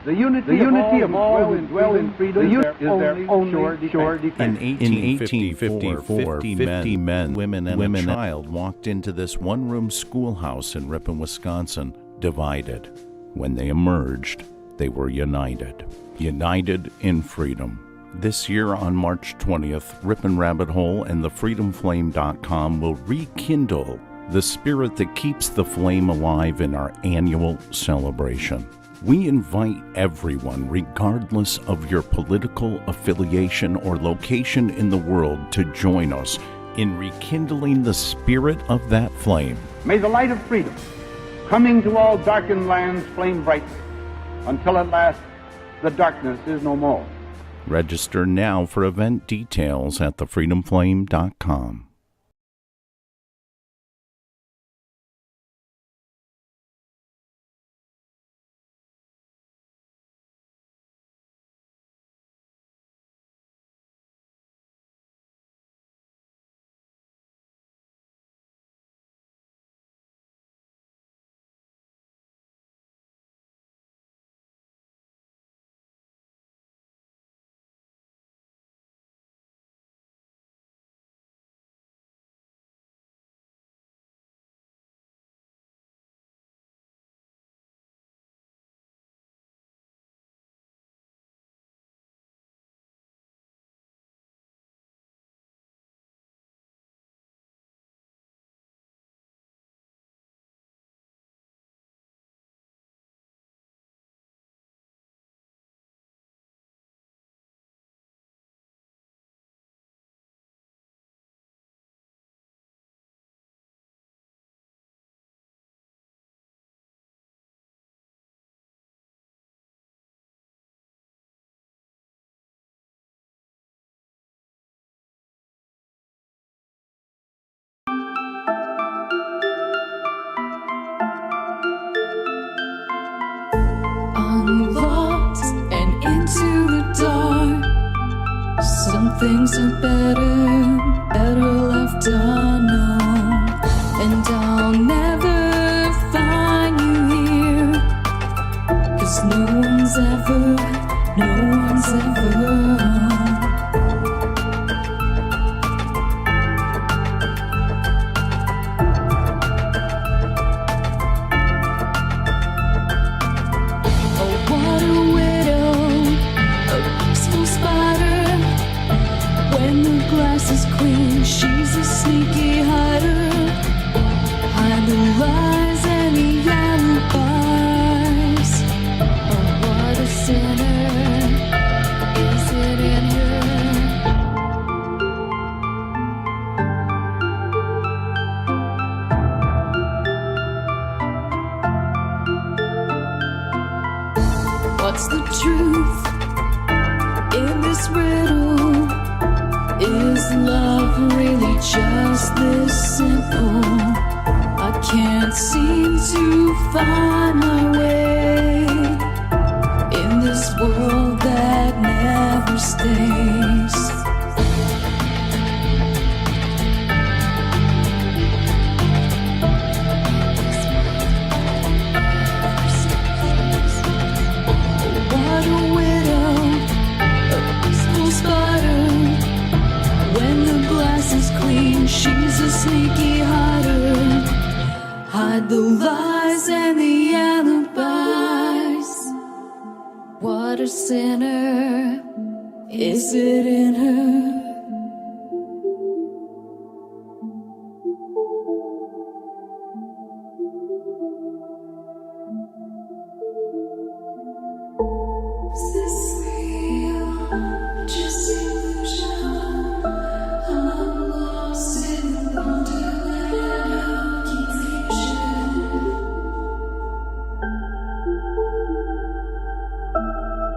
The unity of all who dwell in freedom is their only sure defense. In 1854, 50 men, women, and a child walked into this one-room schoolhouse in Ripon, Wisconsin, divided. When they emerged, they were united. United in freedom. This year on March 20th, Ripon Rabbit Hole and thefreedomflame.com will rekindle the spirit that keeps the flame alive in our annual celebration. We invite everyone, regardless of your political affiliation or location in the world, to join us in rekindling the spirit of that flame. May the light of freedom, coming to all darkened lands, flame brightly, until at last the darkness is no more. Register now for event details at thefreedomflame.com. Unlocked and into the dark. Some things are better left unknown. And I'll never find you here, 'cause no one's ever she's a sneaky hider. Hide the lies and the alibis. Oh, what a sinner. Is it in her? What's the truth in this riddle? Is love really just this simple? I can't seem to find my way in this world that never stays. What a widow, a peaceful spider. When the glass is clean, she's a sneaky hider. Hide the lies and the alibis. What a sinner. Is it in her? Is this real? Just illusion? I'm lost in the wonderland of confusion.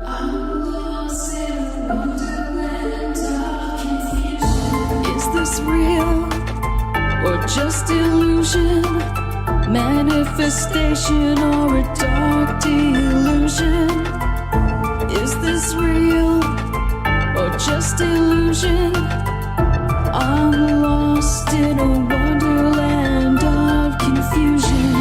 I'm lost in the wonderland of confusion. Is this real or just illusion? Manifestation or a dark delusion? Is this real or just illusion? I'm lost in a wonderland of confusion.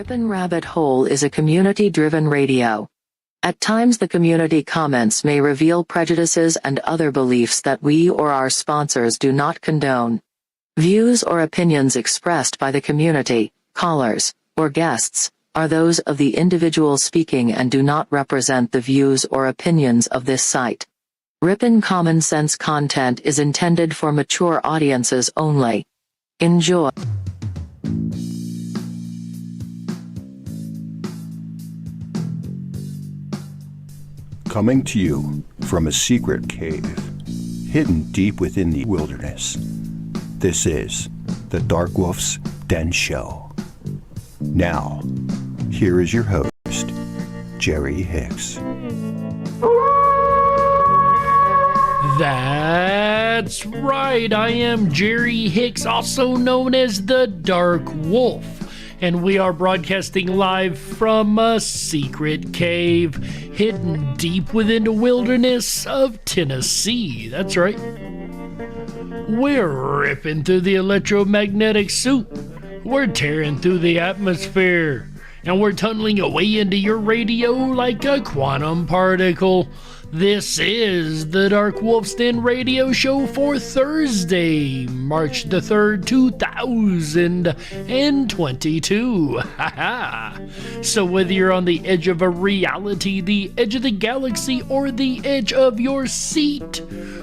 Rip'n Rabbit Hole is a community-driven radio. At times the community comments may reveal prejudices and other beliefs that we or our sponsors do not condone. Views or opinions expressed by the community, callers, or guests, are those of the individual speaking and do not represent the views or opinions of this site. Rip'n Common Sense content is intended for mature audiences only. Enjoy. Coming to you from a secret cave, hidden deep within the wilderness. This is the Darkwolf's Den Show. Now, here is your host, Jerry Hicks. That's right, I am Jerry Hicks, also known as the Dark Wolf, and we are broadcasting live from a secret cave hidden deep within the wilderness of Tennessee. That's right. We're ripping through the electromagnetic soup. We're tearing through the atmosphere, and we're tunneling away into your radio like a quantum particle. This is the Darkwolf's Den Radio Show for Thursday, March the 3rd, 2022. So whether you're on the edge of a reality, the edge of the galaxy, or the edge of your seat,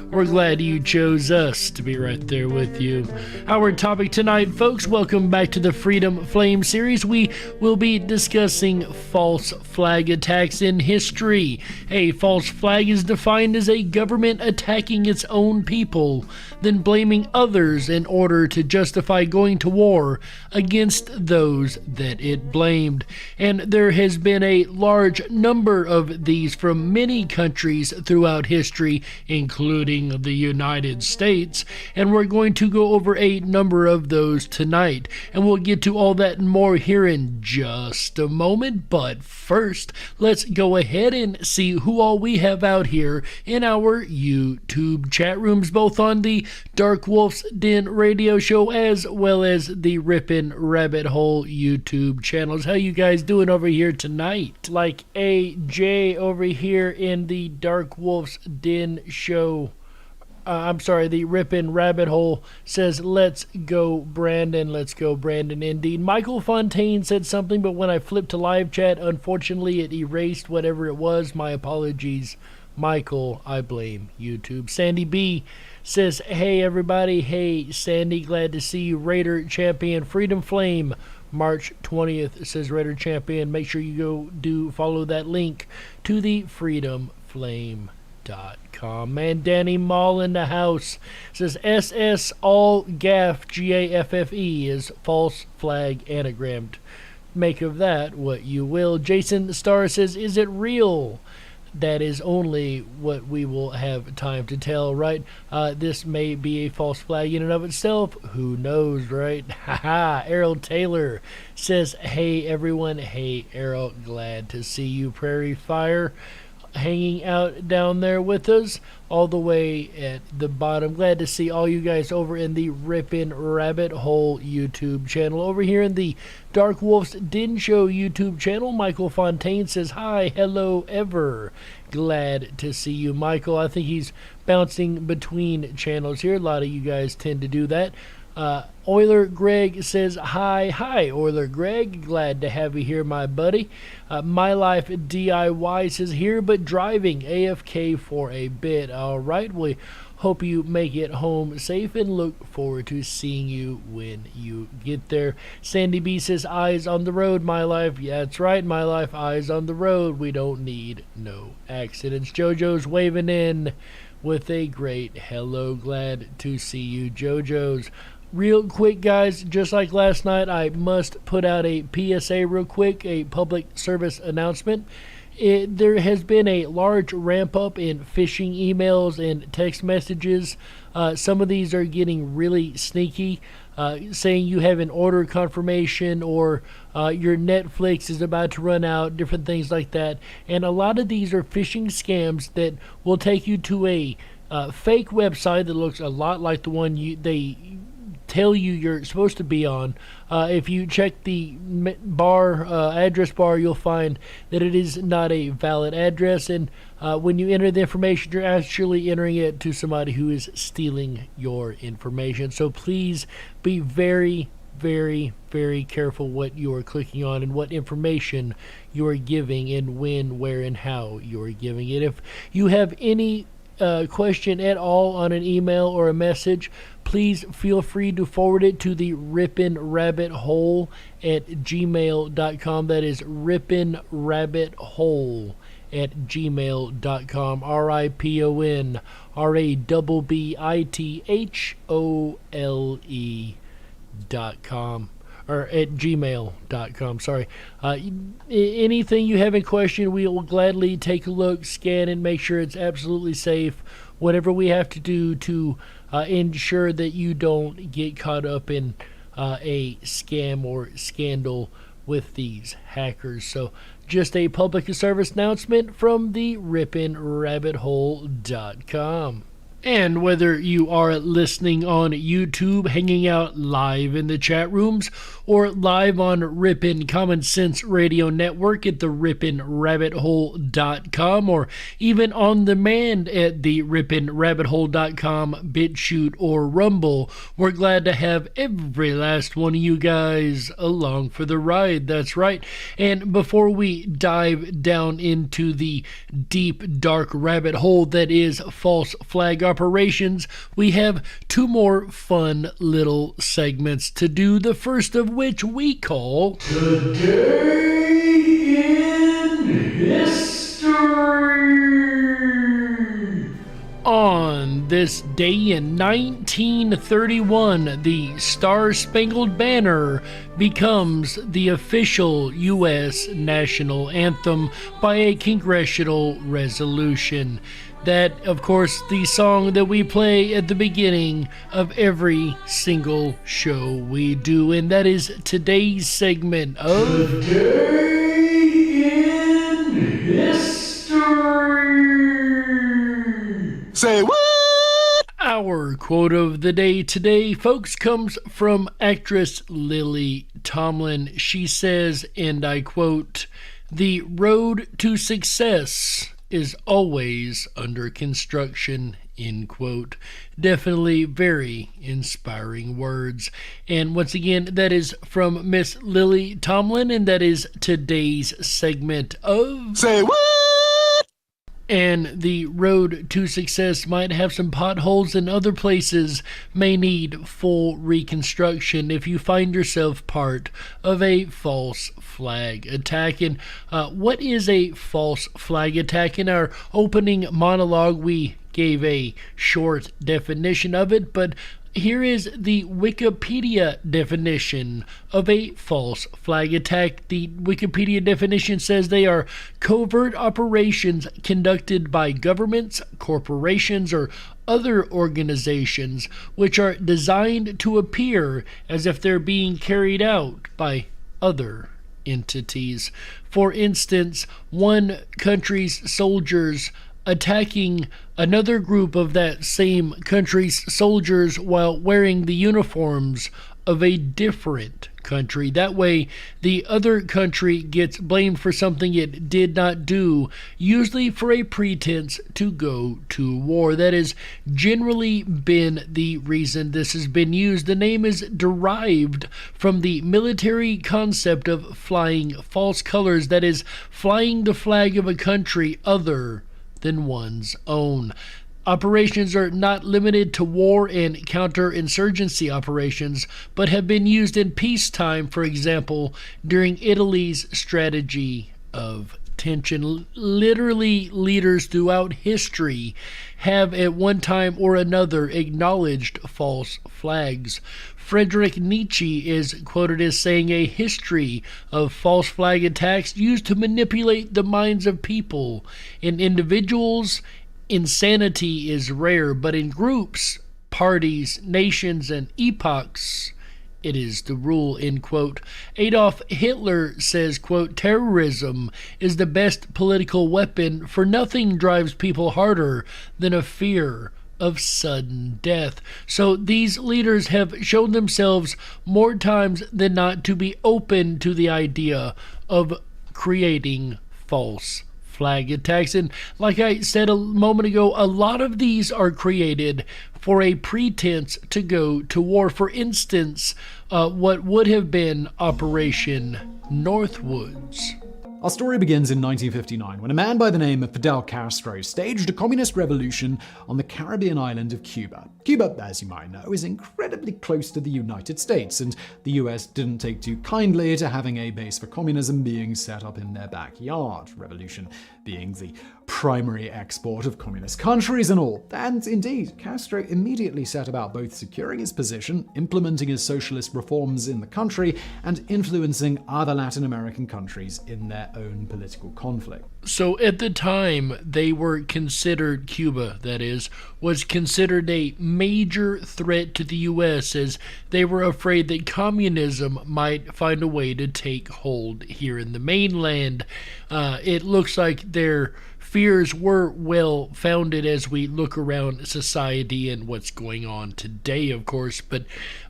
we're glad you chose us to be right there with you. Our topic tonight, folks, welcome back to the Freedom Flame series. We will be discussing false flag attacks in history. A false flag is defined as a government attacking its own people, then blaming others in order to justify going to war against those that it blamed. And there has been a large number of these from many countries throughout history, including the United States, and we're going to go over a number of those tonight, and we'll get to all that and more here in just a moment. But first, let's go ahead and see who all we have out here in our YouTube chat rooms, both on the Darkwolf's Den Radio Show as well as the Rip'n Rabbit Hole YouTube channels. How you guys doing over here tonight? Like AJ over here in the Darkwolf's Den Show. The Rip'n Rabbit Hole says, let's go, Brandon. Let's go, Brandon, indeed. Michael Fontaine said something, but when I flipped to live chat, unfortunately, it erased whatever it was. My apologies, Michael. I blame YouTube. Sandy B says, hey, everybody. Hey, Sandy, glad to see you. Raider Champion Freedom Flame, March 20th, says Raider Champion. Make sure you go follow that link to the freedomflame.com. And Danny Mall in the house says SS all gaff GAFFE is false flag anagrammed. Make of that what you will. Jason Starr says, is it real? That is only what we will have time to tell, right? This may be a false flag in and of itself. Who knows, right? Haha. Errol Taylor says, hey everyone. Hey Errol, glad to see you. Prairie Fire hanging out down there with us all the way at the bottom. Glad to see all you guys over in the Rip'n Rabbit Hole YouTube channel. Over here in the Darkwolf's Den Show YouTube channel, Michael Fontaine says, hi, hello, ever. Glad to see you, Michael. I think he's bouncing between channels here. A lot of you guys tend to do that. Euler Greg says, hi, Euler Greg. Glad to have you here, my buddy. My Life DIY says, here but driving, AFK for a bit. All right, we hope you make it home safe and look forward to seeing you when you get there. Sandy B says, eyes on the road, my life. Yeah, that's right, my life, eyes on the road. We don't need no accidents. JoJo's waving in with a great hello. Glad to see you, JoJo's. Real quick, guys, just like last night, I must put out a PSA real quick, a public service announcement. There has been a large ramp up in phishing emails and text messages. Some of these are getting really sneaky, saying you have an order confirmation or your Netflix is about to run out, different things like that. And a lot of these are phishing scams that will take you to a fake website that looks a lot like the one they tell you you're supposed to be on. If you check the bar address bar, you'll find that it is not a valid address, and when you enter the information, you're actually entering it to somebody who is stealing your information. So please be very, very, very careful what you are clicking on and what information you are giving, and when, where, and how you are giving it. If you have any question at all on an email or a message, please feel free to forward it to the rippinrabbithole at gmail.com. That is rippinrabbithole at gmail.com. RIPONRABBITHOLE.com. Or at gmail.com, sorry. Anything you have in question, we will gladly take a look, scan, and make sure it's absolutely safe. Whatever we have to do to ensure that you don't get caught up in a scam or scandal with these hackers. So just a public service announcement from the rippinrabbithole.com. And whether you are listening on YouTube, hanging out live in the chat rooms, or live on Rippin' Common Sense Radio Network at the rippinrabbithole.com, or even on demand at the rippinrabbithole.com, BitChute, or Rumble, we're glad to have every last one of you guys along for the ride. That's right. And before we dive down into the deep, dark rabbit hole that is false flag operations, we have two more fun little segments to do, the first of which we call Today in History. On this day in 1931, the Star-Spangled Banner becomes the official U.S. national anthem by a congressional resolution. That, of course, the song that we play at the beginning of every single show we do, and that is today's segment of Today in History. Say what? Our quote of the day today, folks, comes from actress Lily Tomlin. She says, and I quote, "The road to success is always under construction," end quote. Definitely very inspiring words. And once again, that is from Miss Lily Tomlin, and that is today's segment of Say what? And the road to success might have some potholes, and other places may need full reconstruction if you find yourself part of a false flag attack. And what is a false flag attack? In our opening monologue, we gave a short definition of it, but here is the Wikipedia definition of a false flag attack. The Wikipedia definition says they are covert operations conducted by governments, corporations, or other organizations which are designed to appear as if they're being carried out by other entities. For instance, one country's soldiers attacking another group of that same country's soldiers while wearing the uniforms of a different country. That way, the other country gets blamed for something it did not do, usually for a pretense to go to war. That has generally been the reason this has been used. The name is derived from the military concept of flying false colors, that is, flying the flag of a country other than one's own. Operations are not limited to war and counterinsurgency operations, but have been used in peacetime, for example, during Italy's strategy of tension. Literally, leaders throughout history have at one time or another acknowledged false flags. Friedrich Nietzsche is quoted as saying, "A history of false flag attacks used to manipulate the minds of people. In individuals, insanity is rare, but in groups, parties, nations, and epochs, it is the rule," end quote. Adolf Hitler says, quote, "Terrorism is the best political weapon, for nothing drives people harder than a fear of sudden death. So these leaders have shown themselves more times than not to be open to the idea of creating false flag attacks. And like I said a moment ago, a lot of these are created for a pretense to go to war. For instance, what would have been Operation Northwoods. Our story begins in 1959 when a man by the name of Fidel Castro staged a communist revolution on the Caribbean island of Cuba. Cuba, as you might know, is incredibly close to the United States, and the US didn't take too kindly to having a base for communism being set up in their backyard, revolution being the primary export of communist countries and all. And indeed, Castro immediately set about both securing his position, implementing his socialist reforms in the country, and influencing other Latin American countries in their own political conflict. So at the time, they were considered, Cuba that is, was considered a major threat to the U.S. as they were afraid that communism might find a way to take hold here in the mainland. It looks like their fears were well founded as we look around society and what's going on today, of course. But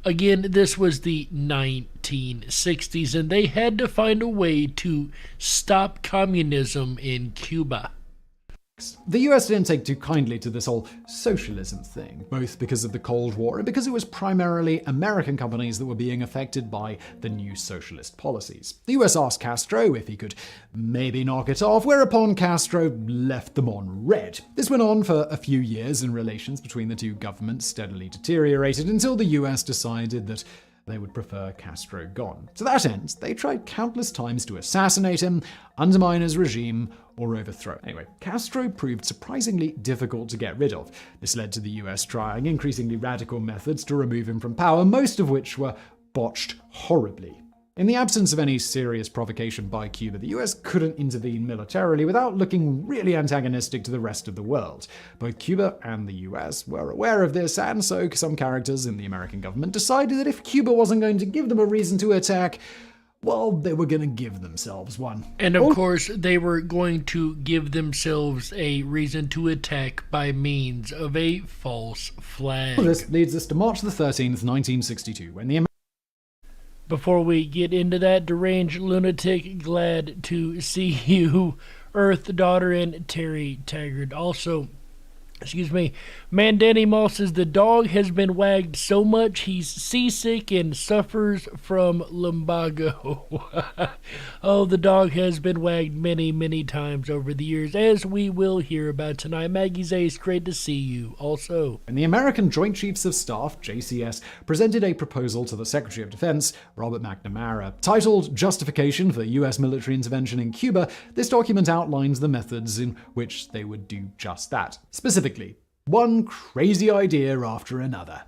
again, this was the 1960s, and they had to find a way to stop communism in Cuba. The US didn't take too kindly to this whole socialism thing, both because of the Cold War and because it was primarily American companies that were being affected by the new socialist policies. The US asked Castro if he could maybe knock it off, whereupon Castro left them on red. This went on for a few years, and relations between the two governments steadily deteriorated until the US decided that they would prefer Castro gone. To that end, they tried countless times to assassinate him, undermine his regime, or overthrow. Anyway, Castro proved surprisingly difficult to get rid of. This led to the US trying increasingly radical methods to remove him from power, most of which were botched horribly. In the absence of any serious provocation by Cuba, the US couldn't intervene militarily without looking really antagonistic to the rest of the world. Both Cuba and the US were aware of this, and so some characters in the American government decided that if Cuba wasn't going to give them a reason to attack, well, they were going to give themselves one. And of course, they were going to give themselves a reason to attack by means of a false flag. This leads us to March the 13th, 1962, when the Before we get into that, deranged lunatic, glad to see you, Earth Daughter and Terry Taggart. Also, Mandani Moss says the dog has been wagged so much he's seasick and suffers from lumbago. Oh, the dog has been wagged many, many times over the years, as we will hear about tonight. Maggie Zace, great to see you also. And the American Joint Chiefs of Staff, JCS, presented a proposal to the Secretary of Defense, Robert McNamara. Titled Justification for U.S. Military Intervention in Cuba, this document outlines the methods in which they would do just that. Specifically, one crazy idea after another.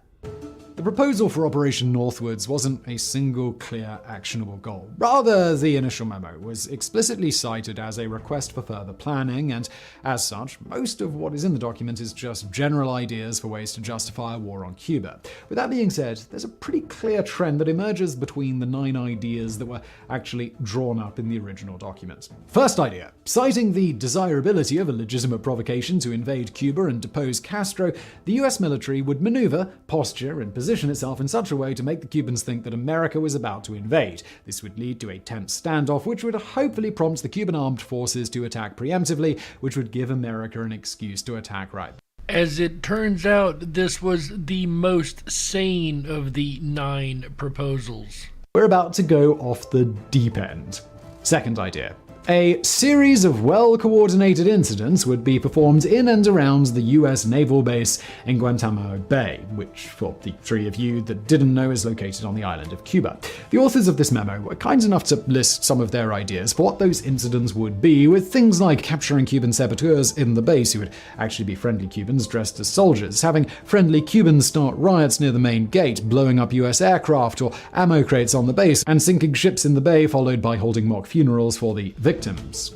The proposal for Operation Northwoods wasn't a single clear, actionable goal. Rather, the initial memo was explicitly cited as a request for further planning, and as such, most of what is in the document is just general ideas for ways to justify a war on Cuba. With that being said, there's a pretty clear trend that emerges between the 9 ideas that were actually drawn up in the original document. First idea. Citing the desirability of a legitimate provocation to invade Cuba and depose Castro, the US military would maneuver, posture, and position itself in such a way to make the Cubans think that America was about to invade. This would lead to a tense standoff, which would hopefully prompt the Cuban armed forces to attack preemptively, which would give America an excuse to attack right. As it turns out, this was the most sane of the 9 proposals. We're about to go off the deep end. Second idea. A series of well-coordinated incidents would be performed in and around the US naval base in Guantanamo Bay, which, for the 3 of you that didn't know, is located on the island of Cuba. The authors of this memo were kind enough to list some of their ideas for what those incidents would be, with things like capturing Cuban saboteurs in the base who would actually be friendly Cubans dressed as soldiers, having friendly Cubans start riots near the main gate, blowing up US aircraft or ammo crates on the base, and sinking ships in the bay, followed by holding mock funerals for the victims.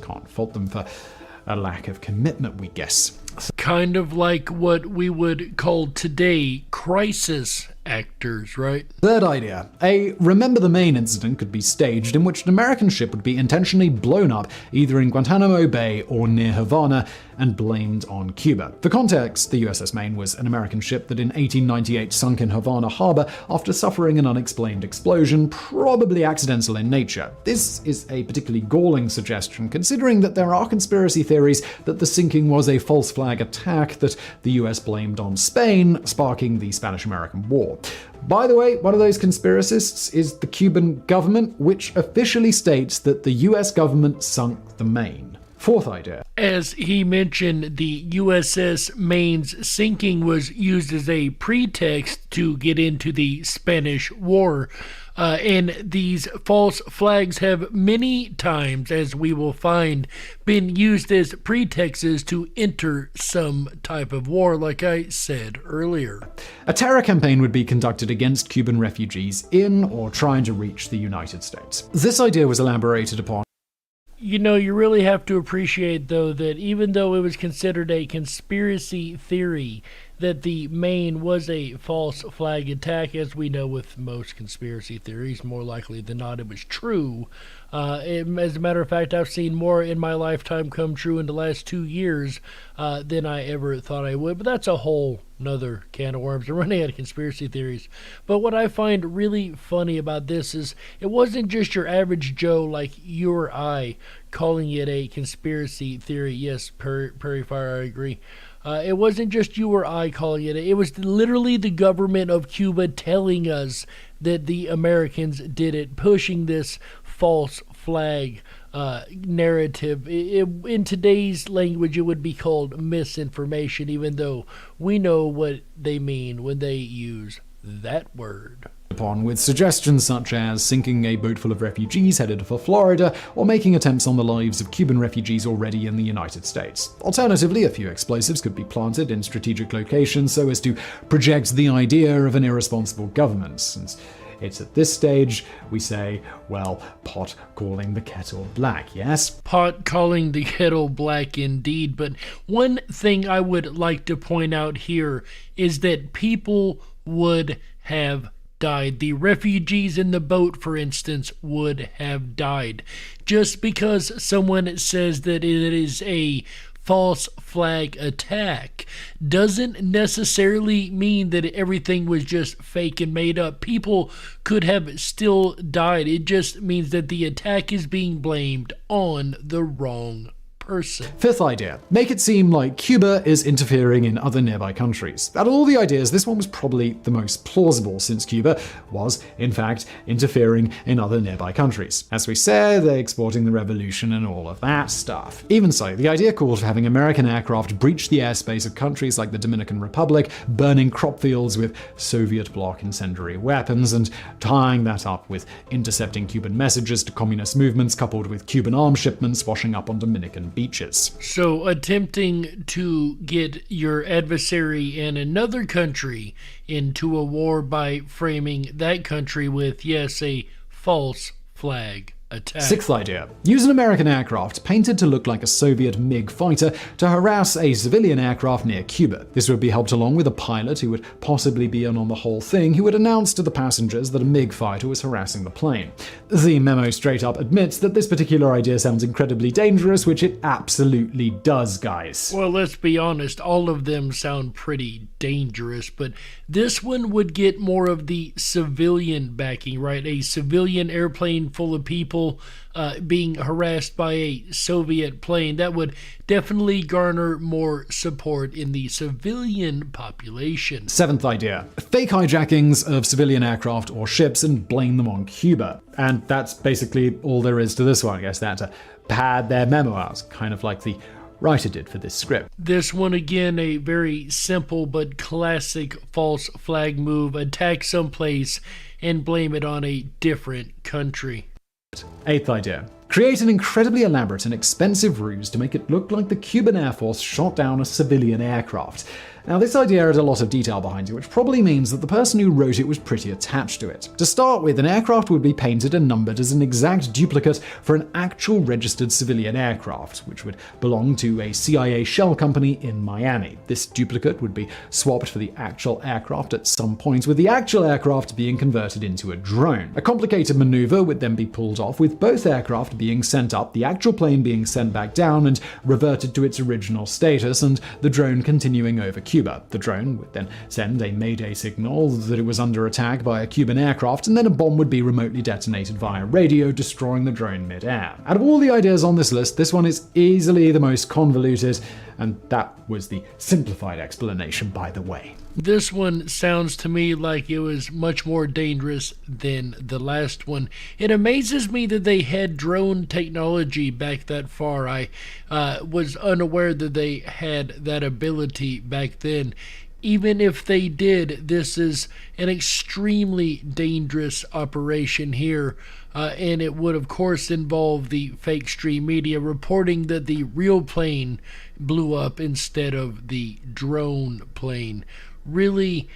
Can't fault them for a lack of commitment, we guess. Kind of like what we would call today crisis actors, right? Third idea. A Remember the Maine incident could be staged in which an American ship would be intentionally blown up either in Guantanamo Bay or near Havana and blamed on Cuba. For context, the USS Maine was an American ship that in 1898 sunk in Havana harbor after suffering an unexplained explosion, probably accidental in nature. This is a particularly galling suggestion, considering that there are conspiracy theories that the sinking was a false flag attack that the US blamed on Spain, sparking the Spanish-American War. By the way, one of those conspiracists is the Cuban government, which officially states that the US government sunk the Maine. Fourth idea. As he mentioned, the USS Maine's sinking was used as a pretext to get into the Spanish War. And these false flags have many times, as we will find, been used as pretexts to enter some type of war, like I said earlier. A terror campaign would be conducted against Cuban refugees in or trying to reach the United States. This idea was elaborated upon. You know, you really have to appreciate, though, that even though it was considered a conspiracy theory, that the Maine was a false flag attack, as we know with most conspiracy theories, more likely than not it was true. As a matter of fact, I've seen more in my lifetime come true in the last 2 years than I ever thought I would, but that's a whole nother can of worms. I'm running out of conspiracy theories. But what I find really funny about this is it wasn't just your average Joe like you or I calling it a conspiracy theory. Yes, Perry Fire, I agree. It wasn't just you or I calling it. It was literally the government of Cuba telling us that the Americans did it, pushing this false flag narrative. In today's language, it would be called misinformation, even though we know what they mean when they use that word. Upon with suggestions such as sinking a boat full of refugees headed for Florida or making attempts on the lives of Cuban refugees already in the United States. Alternatively, a few explosives could be planted in strategic locations so as to project the idea of an irresponsible government. And it's at this stage we say, well, pot calling the kettle black, yes? Pot calling the kettle black indeed, but one thing I would like to point out here is that people would have died. The refugees in the boat, for instance, would have died. Just because someone says that it is a false flag attack doesn't necessarily mean that everything was just fake and made up. People could have still died. It just means that the attack is being blamed on the wrong person. Fifth idea. Make it seem like Cuba is interfering in other nearby countries. Out of all the ideas, this one was probably the most plausible, since Cuba was, in fact, interfering in other nearby countries. As we said, they're exporting the revolution and all of that stuff. Even so, the idea called for having American aircraft breach the airspace of countries like the Dominican Republic, burning crop fields with Soviet bloc incendiary weapons, and tying that up with intercepting Cuban messages to communist movements coupled with Cuban arms shipments washing up on Dominican beaches. So attempting to get your adversary in another country into a war by framing that country with, yes, a false flag attack. Sixth idea. Use an American aircraft painted to look like a Soviet MiG fighter to harass a civilian aircraft near Cuba. This would be helped along with a pilot who would possibly be in on the whole thing, who would announce to the passengers that a MiG fighter was harassing the plane. The memo straight up admits that this particular idea sounds incredibly dangerous, which it absolutely does, guys. Well, let's be honest, all of them sound pretty dangerous, but this one would get more of the civilian backing, right? A civilian airplane full of people being harassed by a Soviet plane. That would definitely garner more support in the civilian population. Seventh idea. Fake hijackings of civilian aircraft or ships and blame them on Cuba. And that's basically all there is to this one. I guess that to pad their memo out, kind of like the writer did for this script. This one, again, a very simple but classic false flag move. Attack someplace and blame it on a different country. Eighth idea. Create an incredibly elaborate and expensive ruse to make it look like the Cuban Air Force shot down a civilian aircraft. Now, this idea had a lot of detail behind it, which probably means that the person who wrote it was pretty attached to it. To start with, an aircraft would be painted and numbered as an exact duplicate for an actual registered civilian aircraft, which would belong to a CIA shell company in Miami. This duplicate would be swapped for the actual aircraft at some point, with the actual aircraft being converted into a drone. A complicated maneuver would then be pulled off, with both aircraft being sent up, the actual plane being sent back down and reverted to its original status, and the drone continuing over Cuba. The drone would then send a mayday signal that it was under attack by a Cuban aircraft, and then a bomb would be remotely detonated via radio, destroying the drone mid-air. Out of all the ideas on this list, this one is easily the most convoluted, and that was the simplified explanation, by the way. This one sounds to me like it was much more dangerous than the last one. It amazes me that they had drone technology back that far. I was unaware that they had that ability back then. Even if they did, this is an extremely dangerous operation here. And it would, of course, involve the fake stream media reporting that the real plane blew up instead of the drone plane. Really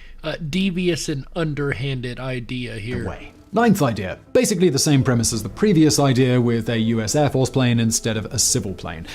devious and underhanded idea here. Ninth idea. Basically the same premise as the previous idea, with a US Air Force plane instead of a civil plane.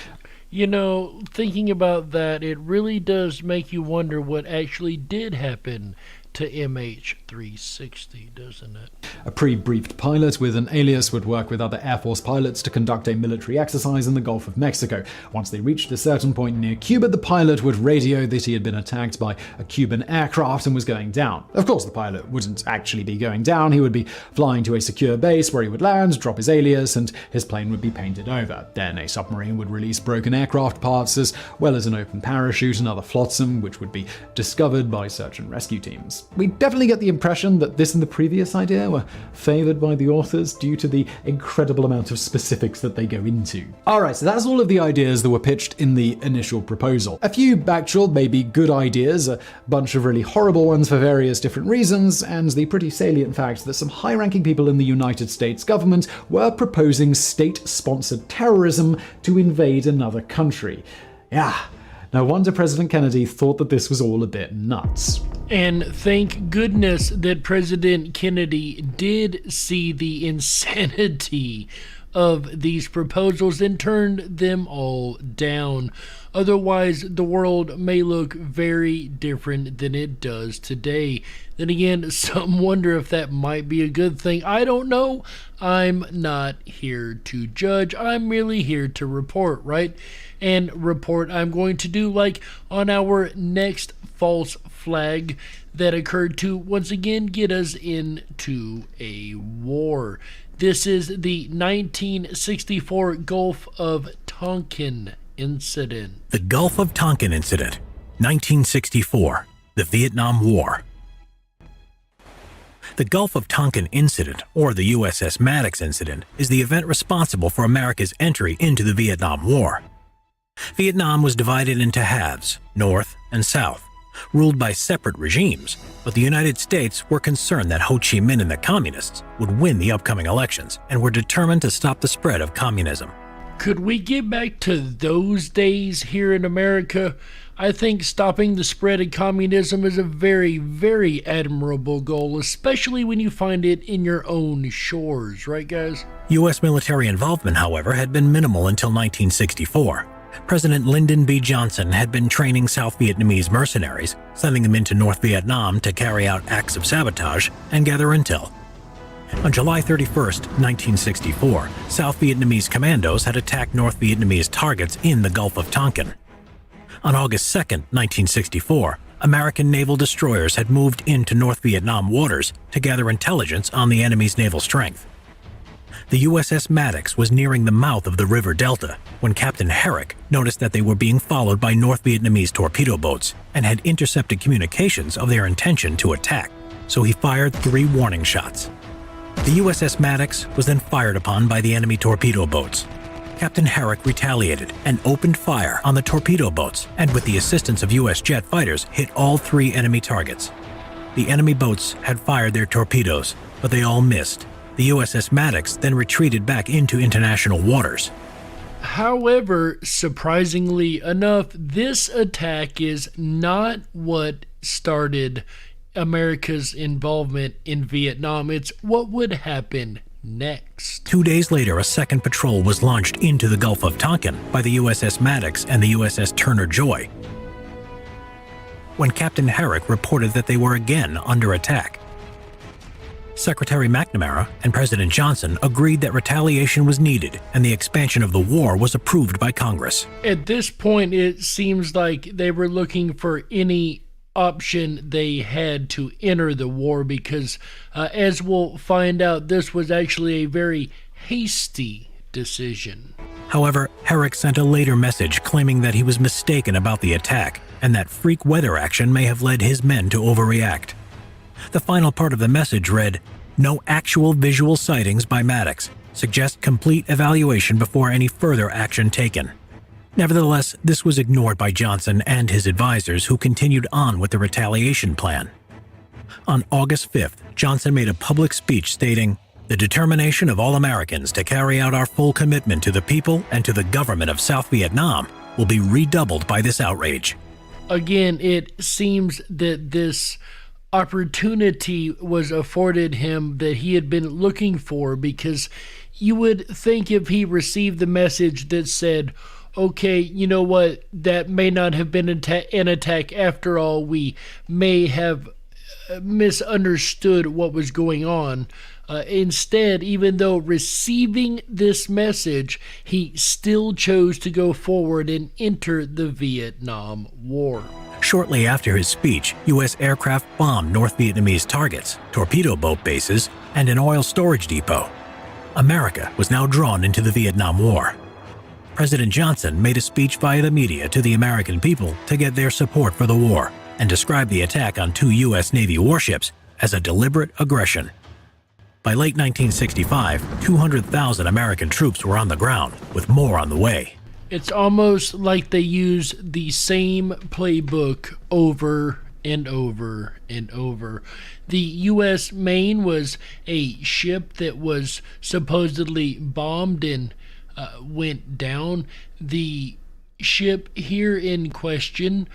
You know, thinking about that, it really does make you wonder what actually did happen to MH360, doesn't it? A pre-briefed pilot with an alias would work with other Air Force pilots to conduct a military exercise in the Gulf of Mexico. Once they reached a certain point near Cuba, the pilot would radio that he had been attacked by a Cuban aircraft and was going down. Of course, the pilot wouldn't actually be going down. He would be flying to a secure base where he would land, drop his alias, and his plane would be painted over. Then a submarine would release broken aircraft parts, as well as an open parachute and other flotsam, which would be discovered by search and rescue teams. We definitely get the impression that this and the previous idea were favored by the authors due to the incredible amount of specifics that they go into. Alright, so that's all of the ideas that were pitched in the initial proposal. A few actual, maybe good ideas, a bunch of really horrible ones for various different reasons, and the pretty salient fact that some high-ranking people in the United States government were proposing state-sponsored terrorism to invade another country. Yeah. No wonder President Kennedy thought that this was all a bit nuts. And thank goodness that President Kennedy did see the insanity of these proposals and turned them all down. Otherwise, the world may look very different than it does today. Then again, some wonder if that might be a good thing. I don't know. I'm not here to judge. I'm merely here to report, right? And report I'm going to do like on our next false flag that occurred to once again get us into a war. This is the 1964 Gulf of Tonkin Incident. The Gulf of Tonkin Incident, 1964, the Vietnam War. The Gulf of Tonkin Incident, or the USS Maddox Incident, is the event responsible for America's entry into the Vietnam War. Vietnam was divided into halves, North and South, ruled by separate regimes, but the United States were concerned that Ho Chi Minh and the Communists would win the upcoming elections and were determined to stop the spread of communism. Could we get back to those days here in America? I think stopping the spread of communism is a very, very admirable goal, especially when you find it in your own shores, right guys? U.S. military involvement, however, had been minimal until 1964. President Lyndon B. Johnson had been training South Vietnamese mercenaries, sending them into North Vietnam to carry out acts of sabotage and gather intel. On July 31, 1964, South Vietnamese commandos had attacked North Vietnamese targets in the Gulf of Tonkin. On August 2, 1964, American naval destroyers had moved into North Vietnam waters to gather intelligence on the enemy's naval strength. The USS Maddox was nearing the mouth of the river delta when Captain Herrick noticed that they were being followed by North Vietnamese torpedo boats and had intercepted communications of their intention to attack, so he fired 3 warning shots. The USS Maddox was then fired upon by the enemy torpedo boats. Captain Herrick retaliated and opened fire on the torpedo boats, and with the assistance of U.S. jet fighters, hit all 3 enemy targets. The enemy boats had fired their torpedoes, but they all missed. The USS Maddox then retreated back into international waters. However, surprisingly enough, this attack is not what started America's involvement in Vietnam. It's what would happen next. 2 days later, a second patrol was launched into the Gulf of Tonkin by the USS Maddox and the USS Turner Joy, when Captain Herrick reported that they were again under attack. Secretary McNamara and President Johnson agreed that retaliation was needed and the expansion of the war was approved by Congress. At this point, it seems like they were looking for any option they had to enter the war because, as we'll find out, this was actually a very hasty decision. However, Herrick sent a later message claiming that he was mistaken about the attack and that freak weather action may have led his men to overreact. The final part of the message read, "No actual visual sightings by Maddox. Suggest complete evaluation before any further action taken." Nevertheless, this was ignored by Johnson and his advisors, who continued on with the retaliation plan. On August 5th, Johnson made a public speech stating, "The determination of all Americans to carry out our full commitment to the people and to the government of South Vietnam will be redoubled by this outrage." Again, it seems that this opportunity was afforded him that he had been looking for, because you would think if he received the message that said, okay, you know what, that may not have been an attack after all, we may have misunderstood what was going on. Instead, even though receiving this message, he still chose to go forward and enter the Vietnam War. Shortly after his speech, U.S. aircraft bombed North Vietnamese targets, torpedo boat bases, and an oil storage depot. America was now drawn into the Vietnam War. President Johnson made a speech via the media to the American people to get their support for the war and described the attack on 2 U.S. Navy warships as a deliberate aggression. By late 1965, 200,000 American troops were on the ground, with more on the way. It's almost like they use the same playbook over and over and over. The U.S. Maine was a ship that was supposedly bombed and went down. The ship here in question,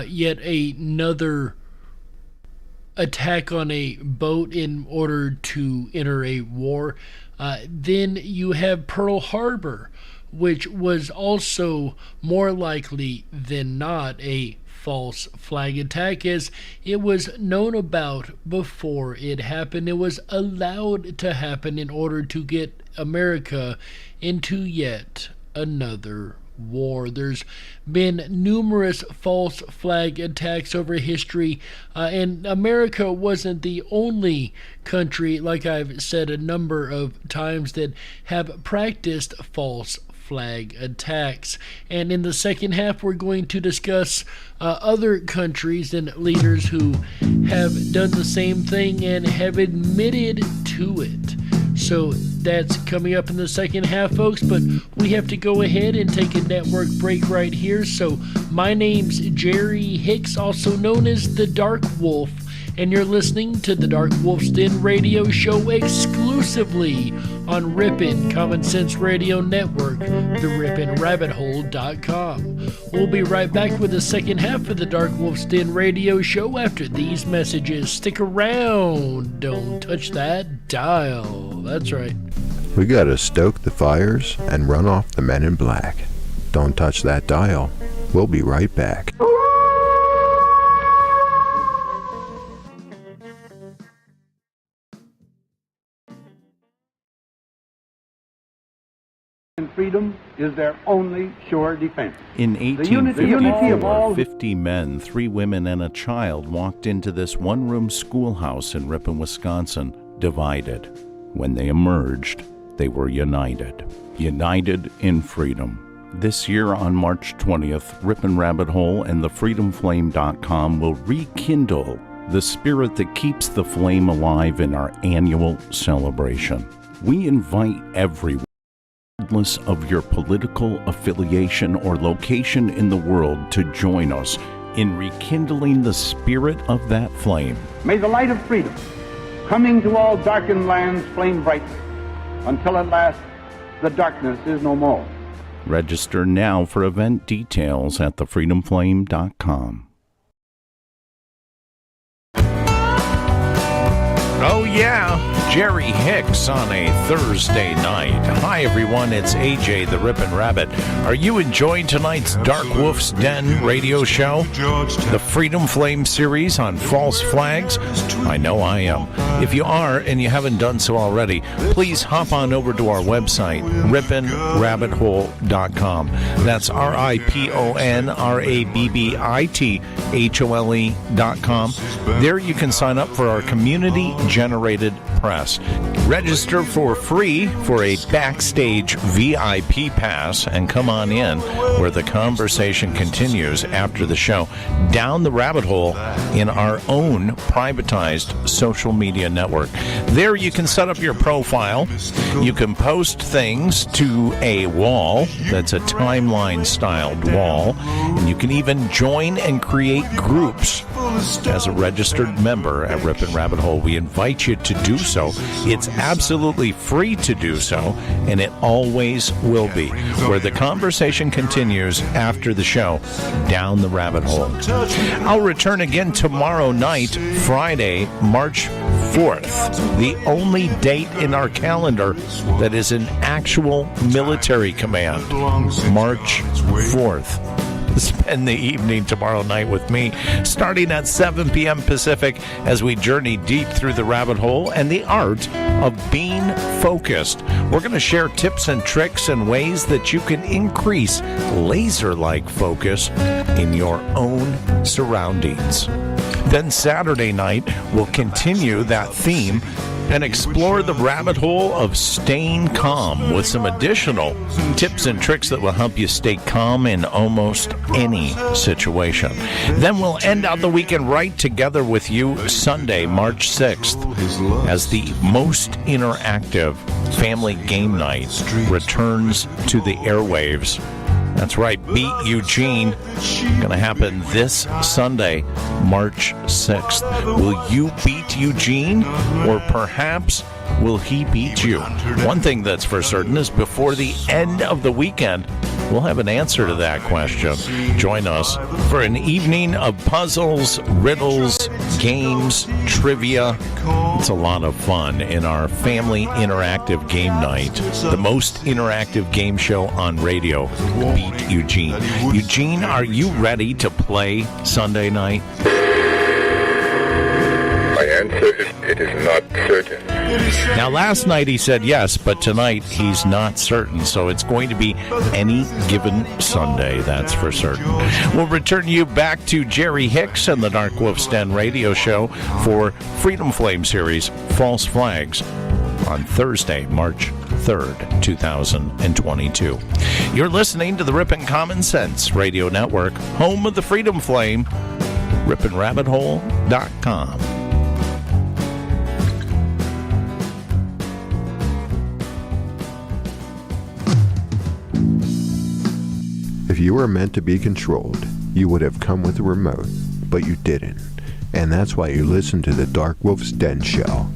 yet another attack on a boat in order to enter a war. Then you have Pearl Harbor, which was also more likely than not a false flag attack, as it was known about before it happened. It was allowed to happen in order to get America into yet another war. There's been numerous false flag attacks over history, and America wasn't the only country, like I've said a number of times, that have practiced false flag attacks. And in the second half, we're going to discuss other countries and leaders who have done the same thing and have admitted to it. So that's coming up in the second half, folks, but we have to go ahead and take a network break right here. So my name's Jerry Hicks, also known as the Dark Wolf, and you're listening to the DarkWolf's Den Radio Show exclusively on Rippin' Common Sense Radio Network, the rippinrabbithole.com. We'll be right back with the second half of the DarkWolf's Den Radio Show after these messages. Stick around. Don't touch that dial. That's right. We gotta stoke the fires and run off the men in black. Don't touch that dial. We'll be right back. And freedom is their only sure defense. In The unity of all 50 men, 3 women, and a child walked into this one-room schoolhouse in Ripon, Wisconsin, divided. When they emerged, they were united. United in freedom. This year on March 20th, Ripon Rabbit Hole and thefreedomflame.com will rekindle the spirit that keeps the flame alive in our annual celebration. We invite everyone, regardless of your political affiliation or location in the world, to join us in rekindling the spirit of that flame. May the light of freedom, coming to all darkened lands, flame brightly, until at last the darkness is no more. Register now for event details at thefreedomflame.com. Oh yeah, Jerry Hicks on a Thursday night. Hi everyone, it's AJ the Rippin' Rabbit. Are you enjoying tonight's Darkwolf's Den Radio Show? The Freedom Flame series on false flags? I know I am. If you are and you haven't done so already, please hop on over to our website, rippinrabbithole.com. That's RIPONRABBITHOLE.com. There you can sign up for our community-generated press. Register for free for a backstage VIP pass and come on in where the conversation continues after the show down the rabbit hole in our own privatized social media network. There you can set up your profile. You can post things to a wall that's a timeline-styled wall, and you can even join and create groups as a registered member at Rippin' Rabbit Hole. We invite you to do so. It's absolutely free to do so, and it always will be, where the conversation continues after the show down the rabbit hole. I'll return again tomorrow night, Friday, March 4th, the only date in our calendar that is an actual military command, March 4th. Spend the evening tomorrow night with me, starting at 7 p.m. Pacific, as we journey deep through the rabbit hole and the art of being focused. We're going to share tips and tricks and ways that you can increase laser-like focus in your own surroundings. Then Saturday night, we'll continue that theme and explore the rabbit hole of staying calm with some additional tips and tricks that will help you stay calm in almost any situation. Then we'll end out the weekend right together with you Sunday, March 6th, as the most interactive family game night returns to the airwaves. That's right, Beat Eugene, going to happen this Sunday, March 6th. Will you beat Eugene, or perhaps will he beat you? One thing that's for certain is before the end of the weekend, we'll have an answer to that question. Join us for an evening of puzzles, riddles, games, trivia. It's a lot of fun in our family interactive game night, the most interactive game show on radio, Beat Eugene. Eugene, are you ready to play Sunday night? My answer is it is not certain. Now, last night he said yes, but tonight he's not certain, so it's going to be any given Sunday, that's for certain. We'll return you back to Jerry Hicks and the Darkwolf's Den Radio Show for Freedom Flame series, False Flags, on Thursday, March 3rd, 2022. You're listening to the Rippin' Common Sense Radio Network, home of the Freedom Flame, rippinrabbithole.com. If you were meant to be controlled, you would have come with a remote, but you didn't. And that's why you listen to the Darkwolf's Den Show.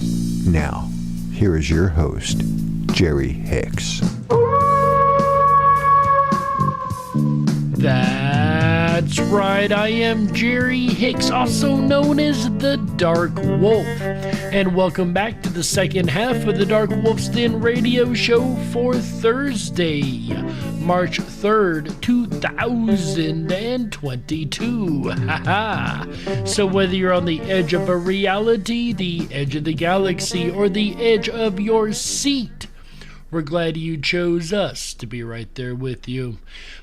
Now, here is your host, Jerry Hicks. That's right, I am Jerry Hicks, also known as the Dark Wolf. And welcome back to the second half of the Darkwolf's Den Radio Show for Thursday, March 3rd, 2022. So whether you're on the edge of a reality, the edge of the galaxy, or the edge of your seat, we're glad you chose us to be right there with you.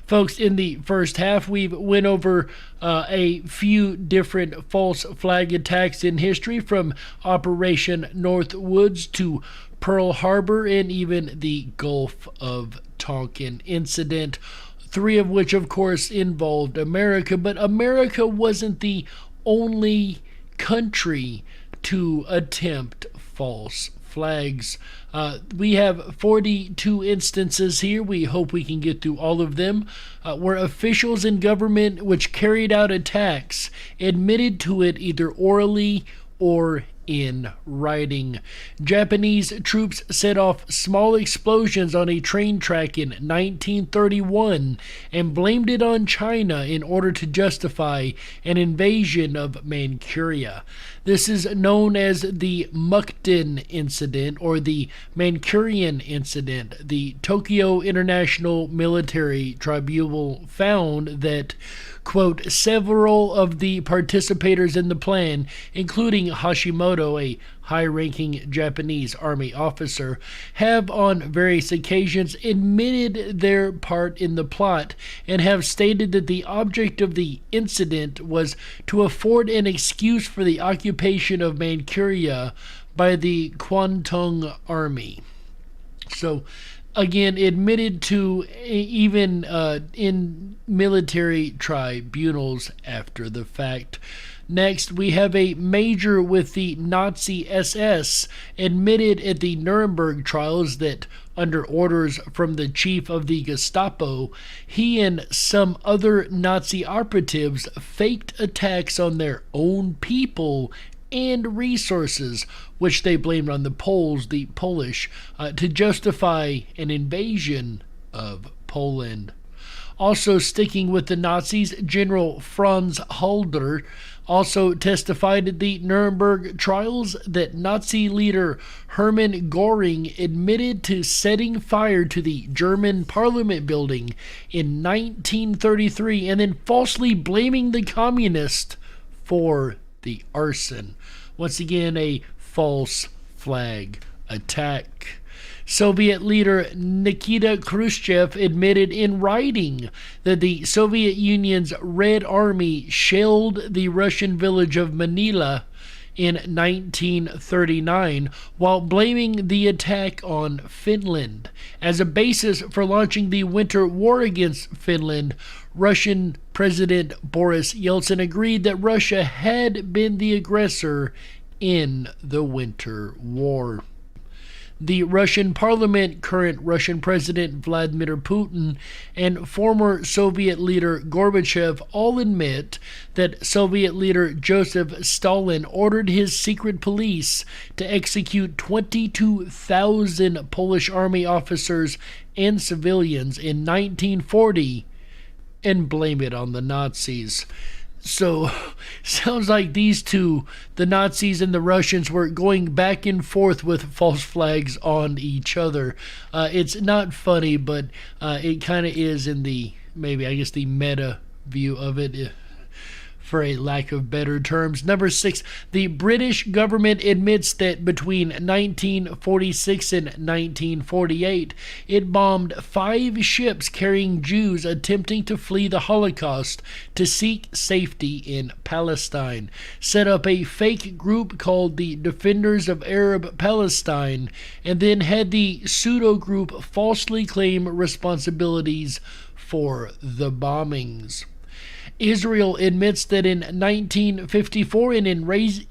Folks, in the first half, we've went over a few different false flag attacks in history, from Operation Northwoods to Pearl Harbor and even the Gulf of Tonkin incident, three of which, of course, involved America. But America wasn't the only country to attempt false flags. We have 42 instances here. We hope we can get through all of them, where officials in government which carried out attacks admitted to it either orally or in writing. Japanese troops set off small explosions on a train track in 1931 and blamed it on China in order to justify an invasion of Manchuria. This is known as the Muktin Incident or the Manchurian Incident. The Tokyo International Military Tribunal found that, quote, several of the participators in the plan, including Hashimoto, a high-ranking Japanese army officer, have on various occasions admitted their part in the plot and have stated that the object of the incident was to afford an excuse for the occupation of Manchuria by the Kwantung Army. So, again, admitted to even in military tribunals after the fact. Next, we have a major with the Nazi SS admitted at the Nuremberg trials that, under orders from the chief of the Gestapo, he and some other Nazi operatives faked attacks on their own people and resources, which they blamed on the Poles, the Polish, to justify an invasion of Poland. Also sticking with the Nazis, General Franz Halder also testified at the Nuremberg trials that Nazi leader Hermann Göring admitted to setting fire to the German Parliament building in 1933 and then falsely blaming the communists for the arson. Once again, a false flag attack. Soviet leader Nikita Khrushchev admitted in writing that the Soviet Union's Red Army shelled the Russian village of Manila in 1939 while blaming the attack on Finland. As a basis for launching the Winter War against Finland, Russian President Boris Yeltsin agreed that Russia had been the aggressor in the Winter War. The Russian Parliament, current Russian President Vladimir Putin, and former Soviet leader Gorbachev all admit that Soviet leader Joseph Stalin ordered his secret police to execute 22,000 Polish army officers and civilians in 1940 and blame it on the Nazis. So, sounds like these two, the Nazis and the Russians, were going back and forth with false flags on each other. It's not funny, but it kind of is in the, maybe, I guess, the meta view of it, for a lack of better terms. Number 6, the British government admits that between 1946 and 1948, it bombed 5 ships carrying Jews attempting to flee the Holocaust to seek safety in Palestine, set up a fake group called the Defenders of Arab Palestine, and then had the pseudo-group falsely claim responsibilities for the bombings. Israel admits that in 1954, an